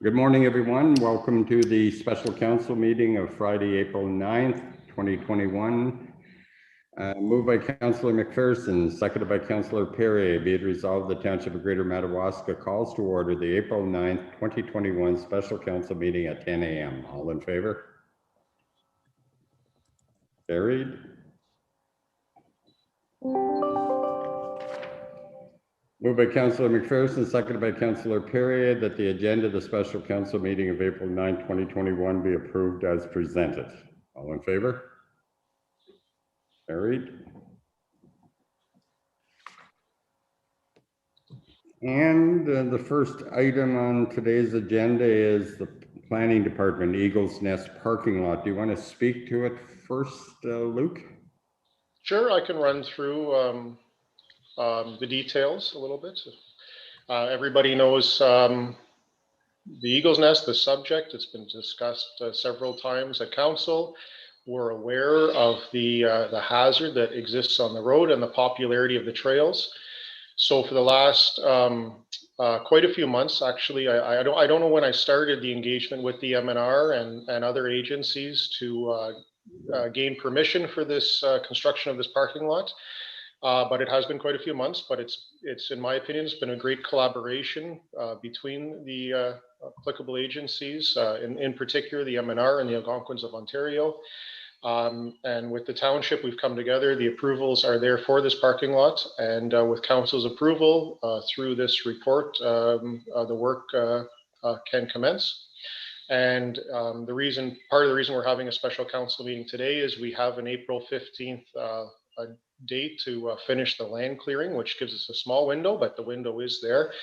Good morning, everyone. Welcome to the special council meeting of Friday, April 9th, 2021. Moved by Councillor McPherson, seconded by Councillor Perrier. Be it resolved, the Township of Greater Madawaska calls to order the April 9th, 2021 special council meeting at 10 a.m. All in favor? Carried. Moved by Councillor McPherson, seconded by Councillor Perrier, that the agenda of the special council meeting of April 9, 2021 be approved as presented. All in favor? Carried. And the first item on today's agenda is the Planning Department Eagles Nest parking lot. Do you want to speak to it first, Luke? Sure, I can run through the details a little bit. Everybody knows the Eagles Nest, the subject. It's been discussed several times at council. We're aware of the hazard that exists on the road and the popularity of the trails. So for the last quite a few months, actually, I don't know when I started the engagement with the MNR and other agencies to gain permission for this construction of this parking lot. But it has been quite a few months, but it's in my opinion, it's been a great collaboration between the applicable agencies, in particular the MNR and the Algonquins of Ontario. And with the township, we've come together. The approvals are there for this parking lot, and with council's approval through this report, the work can commence. And part of the reason we're having a special council meeting today is we have an April 15th date to finish the land clearing, which gives us a small window, but the window is there.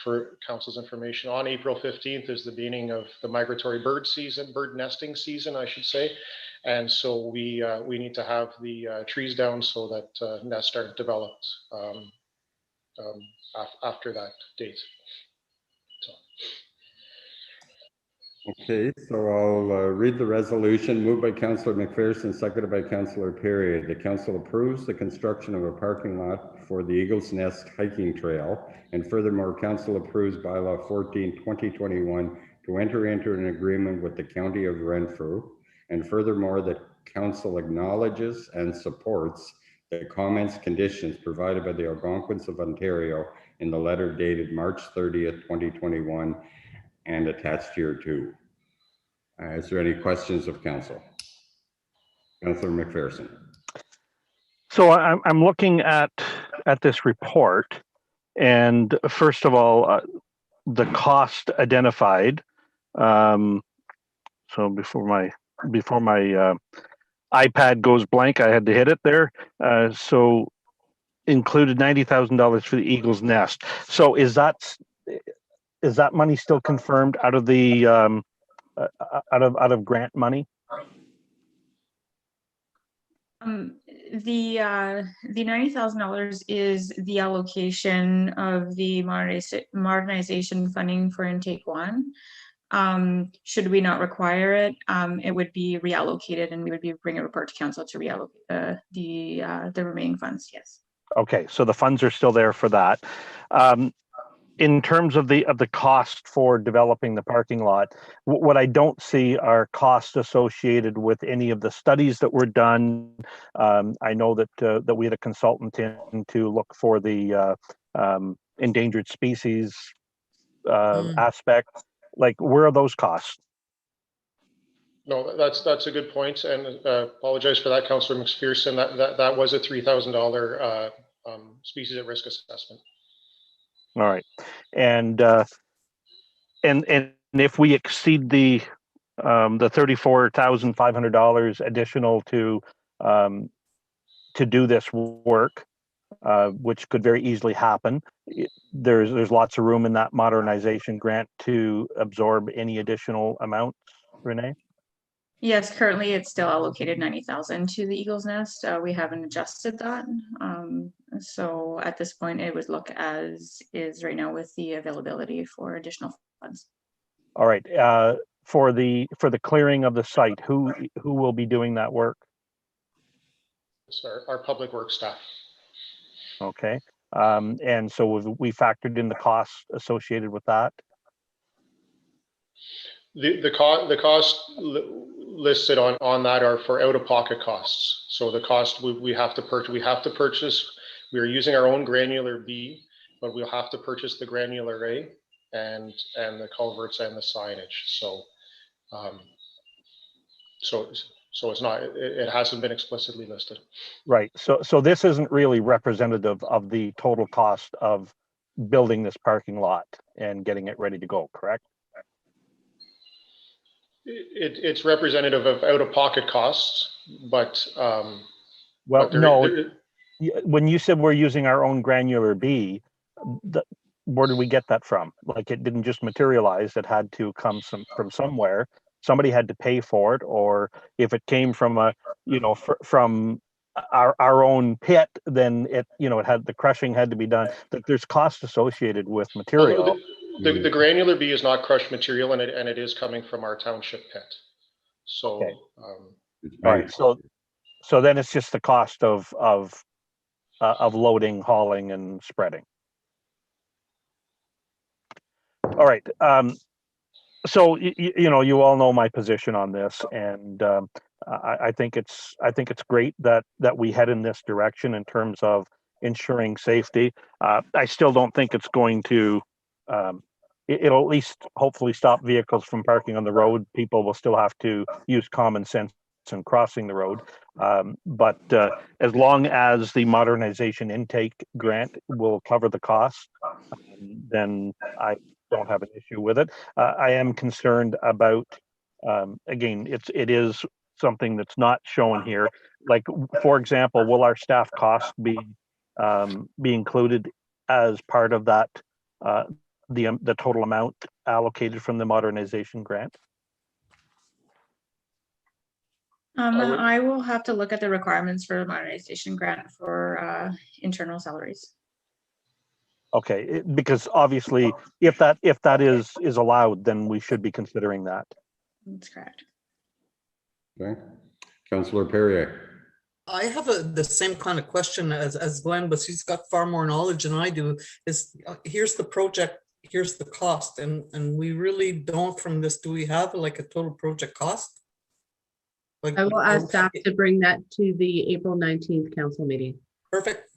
For council's information, on April 15th is the beginning of the migratory bird nesting season, I should say. And so we need to have the trees down so that nests are developed after that date. So. Okay, so I'll read the resolution. Moved by Councillor McPherson, seconded by Councillor Perrier. The council approves the construction of a parking lot for the Eagles Nest hiking trail, and furthermore, council approves bylaw 14/2021 to enter into an agreement with the County of Renfrew, and furthermore, that council acknowledges and supports the comments, conditions provided by the Algonquins of Ontario in the letter dated March 30th, 2021, and attached here too. Is there any questions of council? Councillor McPherson. So I'm looking at this report, and first of all, the cost identified. So before my iPad goes blank, I had to hit it there. So included $90,000 for the Eagles Nest. So is that money still confirmed out of the out of grant money? The $90,000 is the allocation of the modernization funding for intake 1. Should we not require it, it would be reallocated, and we would bring a report to council to reallocate the remaining funds. Yes. Okay, so the funds are still there for that. In terms of the cost for developing the parking lot, what I don't see are costs associated with any of the studies that were done. I know that we had a consultant in to look for the endangered species aspect. Like, where are those costs? No, that's a good point, and apologize for that, Councillor McPherson. That was a $3,000 species at risk assessment. All right, and if we exceed the $34,500 additional to do this work, which could very easily happen, there's lots of room in that modernization grant to absorb any additional amounts. Renee? Yes, currently it's still allocated $90,000 to the Eagles Nest. We haven't adjusted that. So at this point, it would look as is right now with the availability for additional funds. All right. For the clearing of the site, who will be doing that work? It's our public works staff. Okay. And so we factored in the costs associated with that? The cost listed on that are for out-of-pocket costs. So the cost we have to purchase. We are using our own granular B, but we'll have to purchase the granular A and the culverts and the signage. So so it's not. It hasn't been explicitly listed. Right. So this isn't really representative of the total cost of building this parking lot and getting it ready to go, correct? It's representative of out-of-pocket costs, but well, but no. When you said we're using our own granular B, where did we get that from? Like, it didn't just materialize; it had to come from somewhere. Somebody had to pay for it, or if it came from from our own pit, then it had the crushing had to be done. That there's cost associated with material. The granular B is not crushed material, and it is coming from our township pit. So, okay. All right. So then it's just the cost of loading, hauling, and spreading. All right. So you all know my position on this, and I think it's great that we head in this direction in terms of ensuring safety. I still don't think it's going to. It'll at least hopefully stop vehicles from parking on the road. People will still have to use common sense in crossing the road. But as long as the modernization intake grant will cover the cost, then I don't have an issue with it. I am concerned about, again, it is something that's not shown here. Like, for example, will our staff cost be included as part of that, the total amount allocated from the modernization grant? I will have to look at the requirements for the modernization grant for internal salaries. Okay, because obviously, if that is allowed, then we should be considering that. That's correct. Okay, Councillor Perrier. I have the same kind of question as Glenn, but he's got far more knowledge than I do. Is here's the project, here's the cost, and we really don't from this. Do we have like a total project cost? Like, I will ask staff to bring that to the April 19th council meeting. Perfect.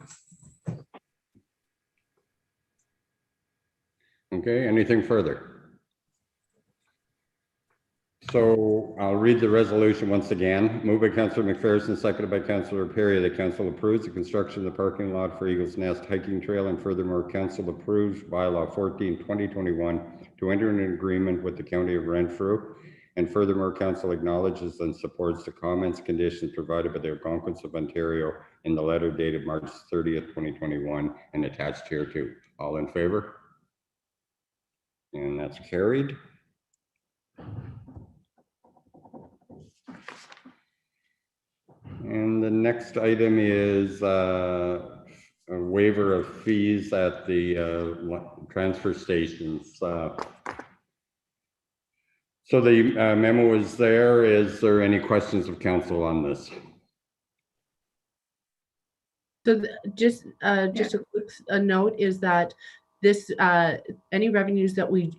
Okay, anything further? So I'll read the resolution once again. Moved by Councillor McPherson, seconded by Councillor Perry. The council approves the construction of the parking lot for Eagles Nest hiking trail, and furthermore, council approves bylaw 14/2021 to enter an agreement with the County of Renfrew. And furthermore, council acknowledges and supports the comments, conditions provided by the Algonquins of Ontario in the letter dated March 30th, 2021, and attached here too. All in favor? And that's carried. And the next item is a waiver of fees at the transfer stations. So the memo is there. Is there any questions of council on this? So just a quick note is that this any revenues that we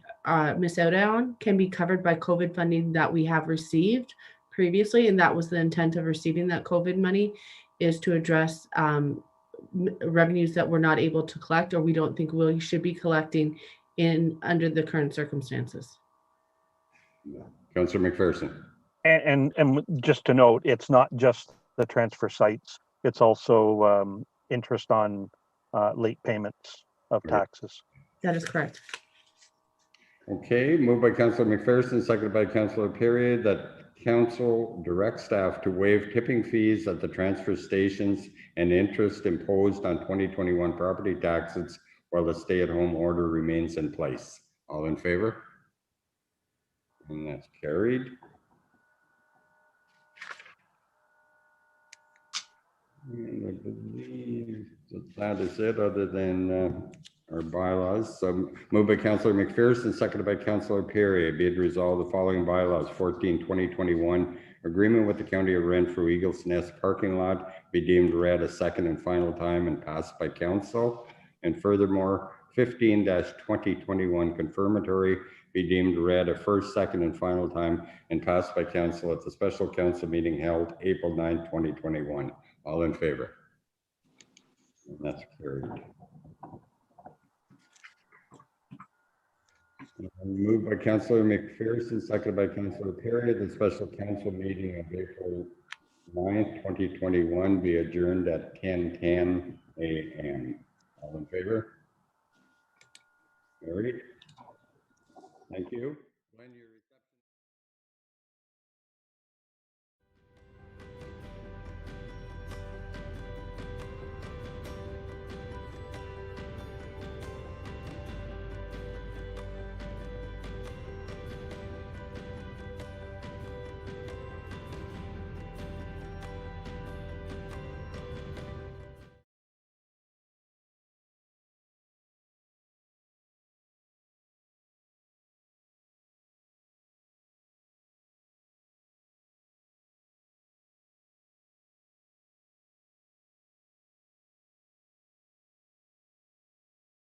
miss out on can be covered by COVID funding that we have received previously, and that was the intent of receiving that COVID money, is to address revenues that we're not able to collect, or we don't think we should be collecting under the current circumstances. Councillor McPherson. And just to note, it's not just the transfer sites; it's also interest on late payments of taxes. That is correct. Okay, moved by Councillor McPherson, seconded by Councillor Perry, that council direct staff to waive tipping fees at the transfer stations and interest imposed on 2021 property taxes while the stay-at-home order remains in place. All in favor? And that's carried. And I believe that is it, other than our bylaws. So moved by Councillor McPherson, seconded by Councillor Perry. Be it resolved, the following bylaws: 14/2021, agreement with the County of Renfrew Eagles Nest parking lot be deemed read a second and final time and passed by council. And furthermore, 15/2021 confirmatory be deemed read a first, second, and final time and passed by council at the special council meeting held April 9, 2021. All in favor? And that's carried. Moved by Councillor McPherson, seconded by Councillor Perry, the special council meeting of April 9th, 2021 be adjourned at 10:10 a.m. All in favor? Carried. Thank you.